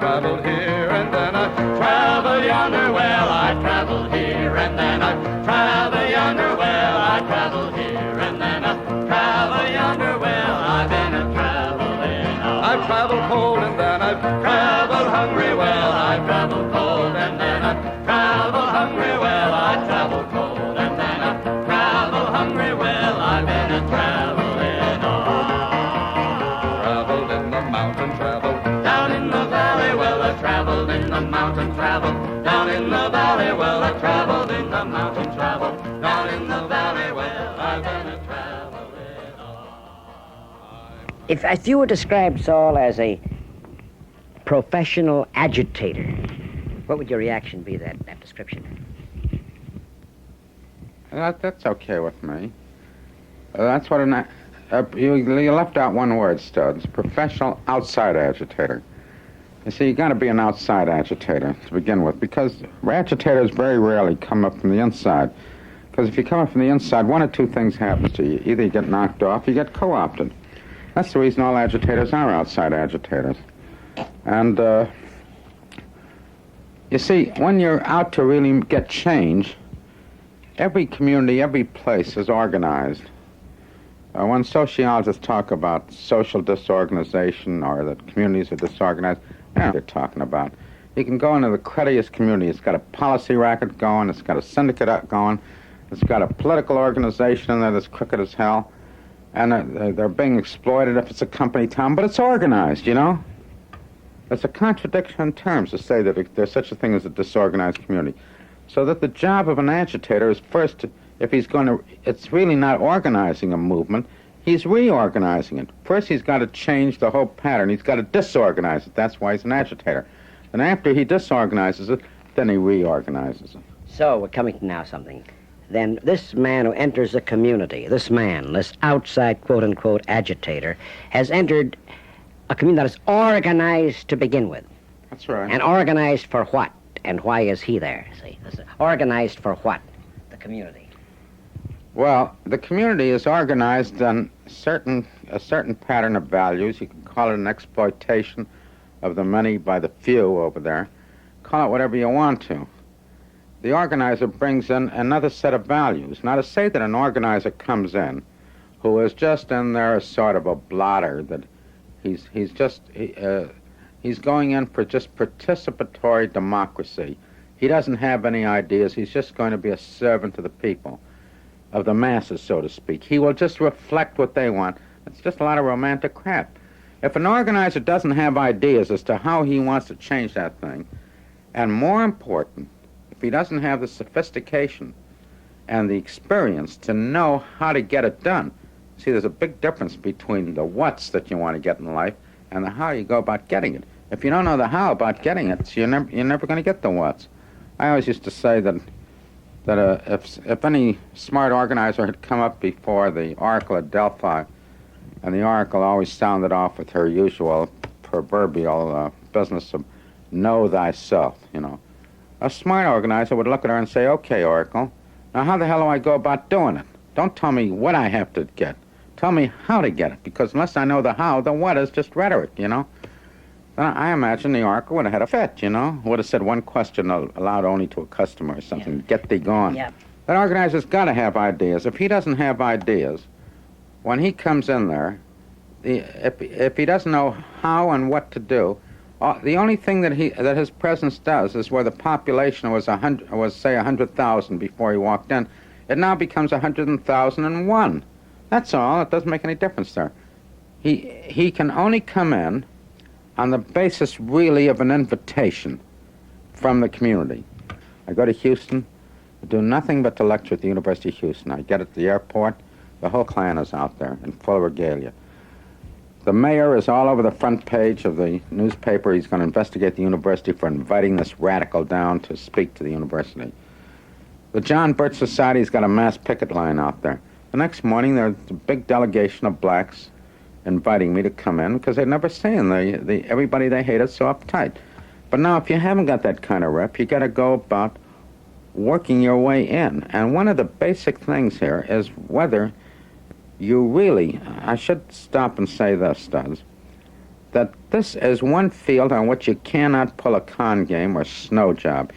traveled here and then I traveled yonder. Well, I traveled here and then I traveled yonder. Well, I traveled here and then I traveled yonder. Well, I've been a traveling. I've traveled cold and then I've traveled hungry. Well, I've traveled cold and then I've traveled hungry. Well, I traveled cold and then I've traveled hungry. Well, I've been a traveling. Traveled in the mountain, traveled down in the valley. Well, I traveled in the mountain, traveled down in the valley. Well, I traveled in the mountain, traveled down in the valley. Well, I've been a traveling. If you were described, Saul, as a professional agitator, what would your reaction be to that description? That's okay with me. That's what you left out one word, Studs. Professional outside agitator. You see, you got to be an outside agitator to begin with, because agitators very rarely come up from the inside. Because if you come up from the inside, one of two things happens to you. Either you get knocked off, or you get co-opted. That's the reason all agitators are outside agitators. And you see, when you're out to really get change, every community, every place is organized. When sociologists talk about social disorganization or that communities are disorganized, I don't know what they're talking about. You can go into the cruddiest community. It's got a policy racket going. It's got a syndicate going. It's got a political organization in there that's crooked as hell. And they're being exploited if it's a company town, but it's organized, you know? It's a contradiction in terms to say that there's such a thing as a disorganized community. So that the job of an agitator is first, if he's going to, it's really not organizing a movement, he's reorganizing it. First he's got to change the whole pattern. He's got to disorganize it. That's why he's an agitator. And after he disorganizes it, then he reorganizes it. So we're coming to now something. Then this man who enters the community, this outside quote-unquote agitator, has entered a community that is organized to begin with. That's right. And organized for what? And why is he there? See, organized for what? The community. Well, the community is organized on a certain pattern of values. You can call it an exploitation of the many by the few over there. Call it whatever you want to. The organizer brings in another set of values. Now, to say that an organizer comes in who is just in there as sort of a blotter, that he's going in for just participatory democracy. He doesn't have any ideas. He's just going to be a servant to the people, of the masses, so to speak. He will just reflect what they want. It's just a lot of romantic crap. If an organizer doesn't have ideas as to how he wants to change that thing, and more important, if he doesn't have the sophistication and the experience to know how to get it done. See, there's a big difference between the what's that you want to get in life and the how you go about getting it. If you don't know the how about getting it, you're never going to get the what's. I always used to say that if any smart organizer had come up before the Oracle at Delphi, and the Oracle always sounded off with her usual proverbial business of know thyself, you know. A smart organizer would look at her and say, okay, Oracle, now how the hell do I go about doing it? Don't tell me what I have to get. Tell me how to get it, because unless I know the how, the what is just rhetoric, you know. Then I imagine the Oracle would have had a fit, you know. Would have said one question aloud only to a customer or something, yeah. Get thee gone. Yeah. That organizer's got to have ideas. If he doesn't have ideas, when he comes in there, if he doesn't know how and what to do, the only thing that his presence does is where the population was say 100,000 before he walked in, it now becomes 100,001. That's all. It doesn't make any difference there. He can only come in on the basis really of an invitation from the community. I go to Houston, I do nothing but to lecture at the University of Houston. I get at the airport, the whole clan is out there in full regalia. The mayor is all over the front page of the newspaper. He's going to investigate the university for inviting this radical down to speak to the university. The John Birch Society's got a mass picket line out there. The next morning, there's a big delegation of blacks inviting me to come in because they'd never seen everybody they hated so uptight. But now, if you haven't got that kind of rep, you got to go about working your way in. And one of the basic things here is whether you really, I should stop and say this, Studs. that this is one field on which you cannot pull a con game or snow job.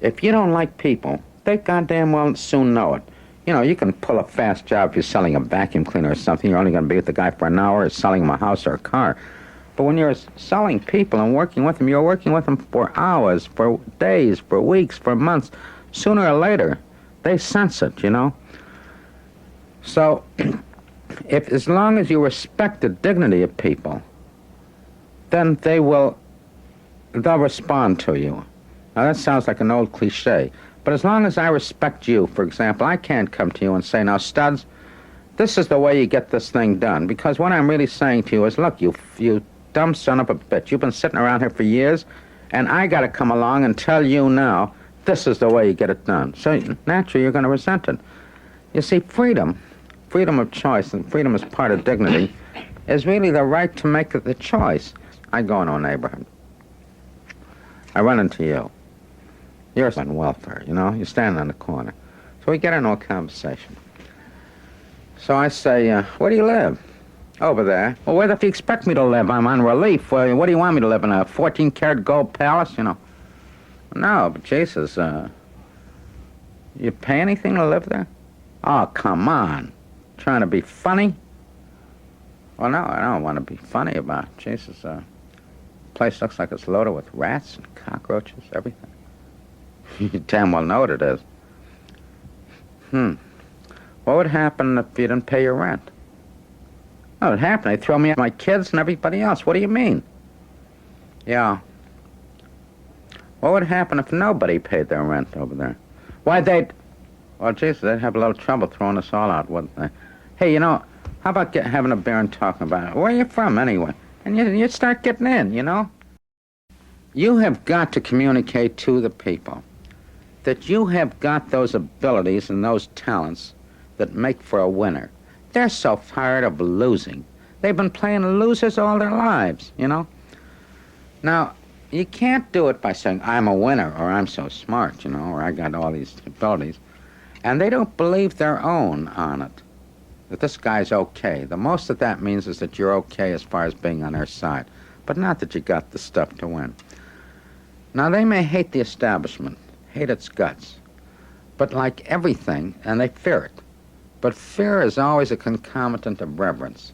If you don't like people, they goddamn well soon know it. You know, you can pull a fast job if you're selling a vacuum cleaner or something. You're only going to be with the guy for an hour, or selling him a house or a car. But when you're selling people and working with them, you're working with them for hours, for days, for weeks, for months. Sooner or later, they sense it, you know. So, as long as you respect the dignity of people, then they'll respond to you. Now, that sounds like an old cliche, but as long as I respect you, for example, I can't come to you and say, now, Studs, this is the way you get this thing done, because what I'm really saying to you is, look, you dumb son of a bitch, you've been sitting around here for years, and I got to come along and tell you now, this is the way you get it done. So, naturally, you're going to resent it. You see, freedom of choice, and freedom is part of dignity, is really the right to make the choice. I go into a neighborhood. I run into you. You're on welfare, you know? You're standing on the corner. So we get into a conversation. So I say, where do you live? Over there. Well, where the f*** you expect me to live? I'm on relief. What do you want me to live in, a 14-karat gold palace, you know? No, but Jesus, you pay anything to live there? Oh, come on. Trying to be funny? Well, no, I don't want to be funny about it. Jesus, place looks like it's loaded with rats and cockroaches, everything. You damn well know what it is. What would happen if you didn't pay your rent? What would happen? They'd throw me out, my kids and everybody else. What do you mean? Yeah. What would happen if nobody paid their rent over there? Why, well, Jesus, they'd have a little trouble throwing us all out, wouldn't they? Hey, you know, how about having a beer and talking about it? Where are you from, anyway? And you start getting in, you know? You have got to communicate to the people that you have got those abilities and those talents that make for a winner. They're so tired of losing. They've been playing losers all their lives, you know? Now, you can't do it by saying, I'm a winner, or I'm so smart, you know, or I got all these abilities. And they don't believe their own on it, that this guy's okay. The most that means is that you're okay as far as being on their side, but not that you got the stuff to win. Now, they may hate the establishment, hate its guts, but like everything, and they fear it. But fear is always a concomitant of reverence.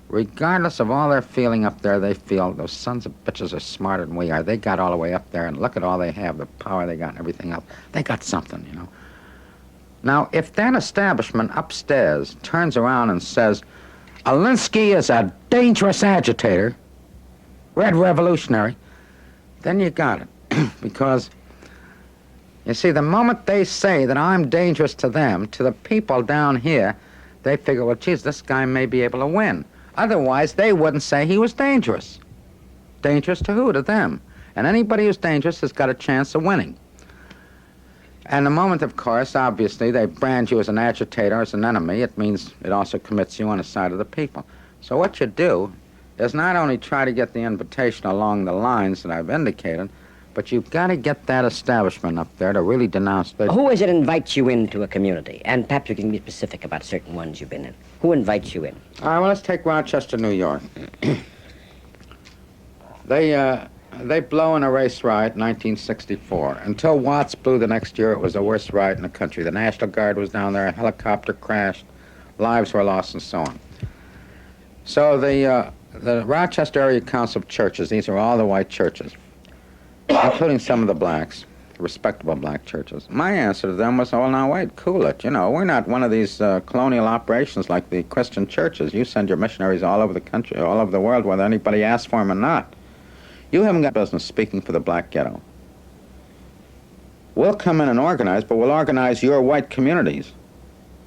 Regardless of all their feeling up there, they feel those sons of bitches are smarter than we are. They got all the way up there, and look at all they have, the power they got and everything else. They got something, you know. Now, if that establishment upstairs turns around and says, Alinsky is a dangerous agitator, red revolutionary, then you got it. Because, you see, the moment they say that I'm dangerous to them, to the people down here, they figure, well, geez, this guy may be able to win. Otherwise, they wouldn't say he was dangerous. Dangerous to who? To them. And anybody who's dangerous has got a chance of winning. And the moment, of course, obviously, they brand you as an agitator, as an enemy, it means it also commits you on the side of the people. So what you do is not only try to get the invitation along the lines that I've indicated, but you've got to get that establishment up there to really denounce the... Who is it invites you into a community? And perhaps you can be specific about certain ones you've been in. Who invites you in? All right, well, let's take Rochester, New York. They blow in a race riot in 1964. Until Watts blew the next year, it was the worst riot in the country. The National Guard was down there, a helicopter crashed, lives were lost, and so on. So the Rochester Area Council of Churches, these are all the white churches, including some of the blacks, respectable black churches. My answer to them was, oh, now wait, cool it. You know, we're not one of these colonial operations like the Christian churches. You send your missionaries all over the country, all over the world, whether anybody asks for them or not. You haven't got business speaking for the black ghetto. We'll come in and organize, but we'll organize your white communities.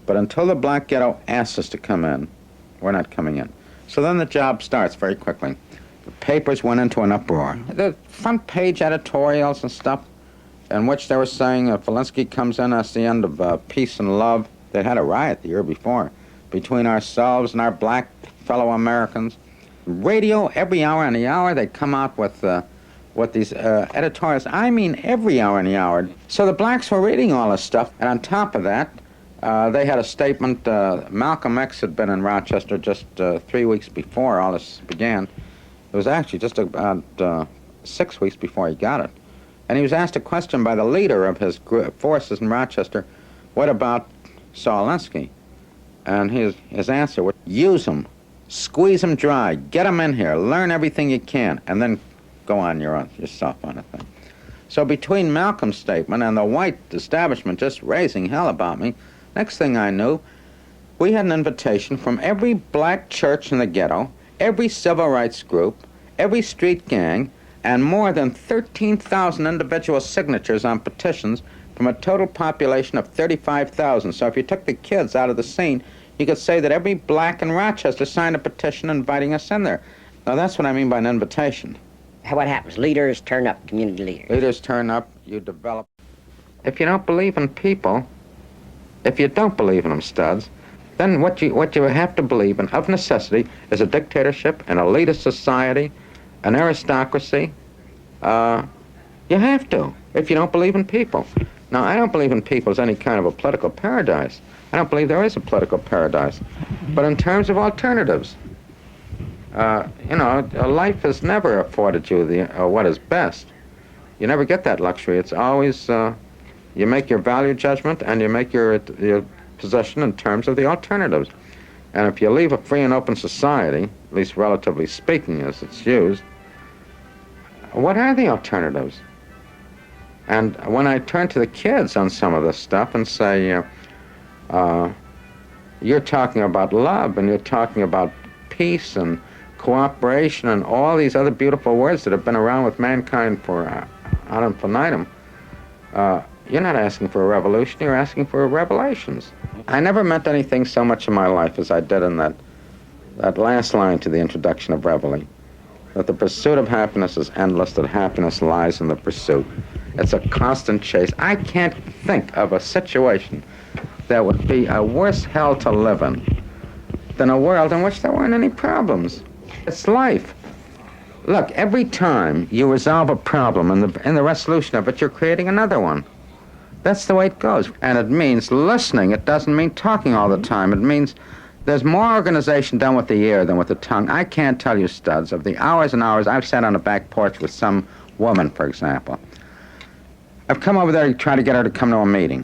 But until the black ghetto asks us to come in, we're not coming in. So then the job starts very quickly. The papers went into an uproar. The front page editorials and stuff in which they were saying if Alinsky comes in, that's the end of peace and love. They'd had a riot the year before between ourselves and our black fellow Americans. Radio, every hour on the hour, they'd come out with these editorials. I mean, every hour on the hour. So the blacks were reading all this stuff, and on top of that, they had a statement. Malcolm X had been in Rochester just 3 weeks before all this began, It was actually just about 6 weeks before he got it. And he was asked a question by the leader of his forces in Rochester, what about Saul Alinsky? And his answer was, use him, squeeze him dry, get him in here, learn everything you can, and then go on yourself on a thing. So between Malcolm's statement and the white establishment just raising hell about me, next thing I knew, we had an invitation from every black church in the ghetto, every civil rights group, every street gang, and more than 13,000 individual signatures on petitions from a total population of 35,000. So if you took the kids out of the scene, you could say that every black in Rochester signed a petition inviting us in there. Now that's what I mean by an invitation. What happens? Leaders turn up, community leaders. Leaders turn up, you develop. If you don't believe in people, if you don't believe in them, studs, then what you have to believe in, of necessity, is a dictatorship, an elitist society, an aristocracy. You have to, if you don't believe in people. Now, I don't believe in people as any kind of a political paradise. I don't believe there is a political paradise. But in terms of alternatives, life has never afforded you what is best. You never get that luxury. It's always, you make your value judgment and you make your possession in terms of the alternatives. And if you leave a free and open society, at least relatively speaking as it's used, what are the alternatives? And when I turn to the kids on some of this stuff and say, you're talking about love and you're talking about peace and cooperation and all these other beautiful words that have been around with mankind for ad infinitum, you're not asking for a revolution, you're asking for revelations. I never meant anything so much in my life as I did in that last line to the introduction of Reveille, that the pursuit of happiness is endless, that happiness lies in the pursuit. It's a constant chase. I can't think of a situation that would be a worse hell to live in than a world in which there weren't any problems. It's life. Look, every time you resolve a problem in the resolution of it, you're creating another one. That's the way it goes. And it means listening. It doesn't mean talking all the time. It means there's more organization done with the ear than with the tongue. I can't tell you, studs, of the hours and hours I've sat on a back porch with some woman, for example. I've come over there to try to get her to come to a meeting.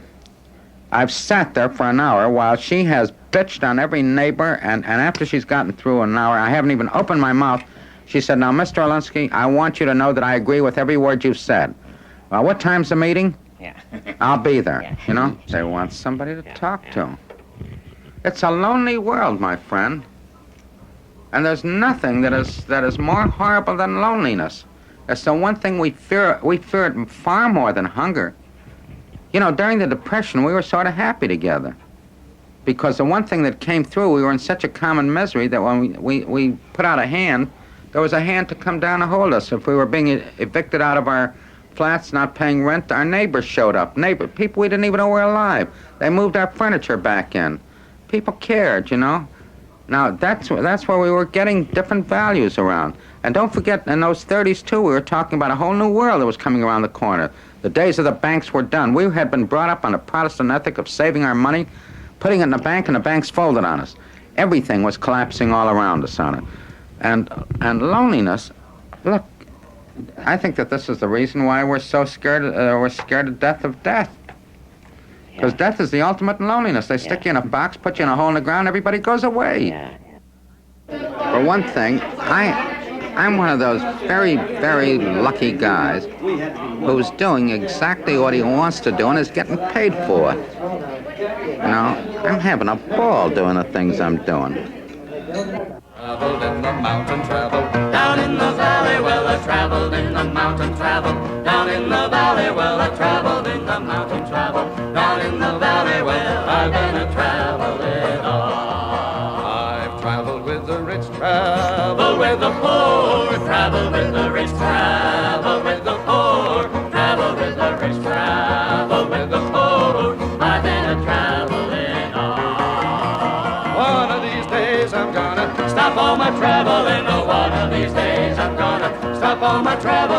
I've sat there for an hour while she has bitched on every neighbor, and after she's gotten through an hour, I haven't even opened my mouth. She said, now, Mr. Alinsky, I want you to know that I agree with every word you've said. What time's the meeting? Yeah. I'll be there, Yeah. you know? They want somebody to talk to. It's a lonely world, my friend. And there's nothing that is more horrible than loneliness. It's the one thing we fear it far more than hunger. You know, during the Depression, we were sort of happy together. Because the one thing that came through, we were in such a common misery that when we put out a hand, there was a hand to come down and hold us. If we were being evicted out of our flats, not paying rent, our neighbors showed up. People we didn't even know were alive. They moved our furniture back in. People cared, you know. Now, that's where we were getting different values around. And don't forget, in those 30s, too, we were talking about a whole new world that was coming around the corner. The days of the banks were done. We had been brought up on the Protestant ethic of saving our money, putting it in the bank, and the banks folded on us. Everything was collapsing all around us on it. And loneliness, look, I think that this is the reason why we're so scared, we're scared to death of death. Because death is the ultimate in loneliness. They stick you in a box, put you in a hole in the ground, everybody goes away. For one thing, I'm one of those very, very lucky guys who's doing exactly what he wants to do and is getting paid for it. You know, I'm having a ball doing the things I'm doing. Traveled in the mountain, traveled down in the valley. Well, I traveled in the mountain, traveled down in the valley. Well, I traveled in the mountain, traveled down in the valley. Well, I've been a traveling on. I've traveled with the rich, traveled with the poor, traveled with the rich, traveled with the poor, traveled with the rich, traveled with the poor. I've been a traveling on. One of these days I'm gonna stop all my traveling. Oh, one of these days I'm gonna stop all my traveling.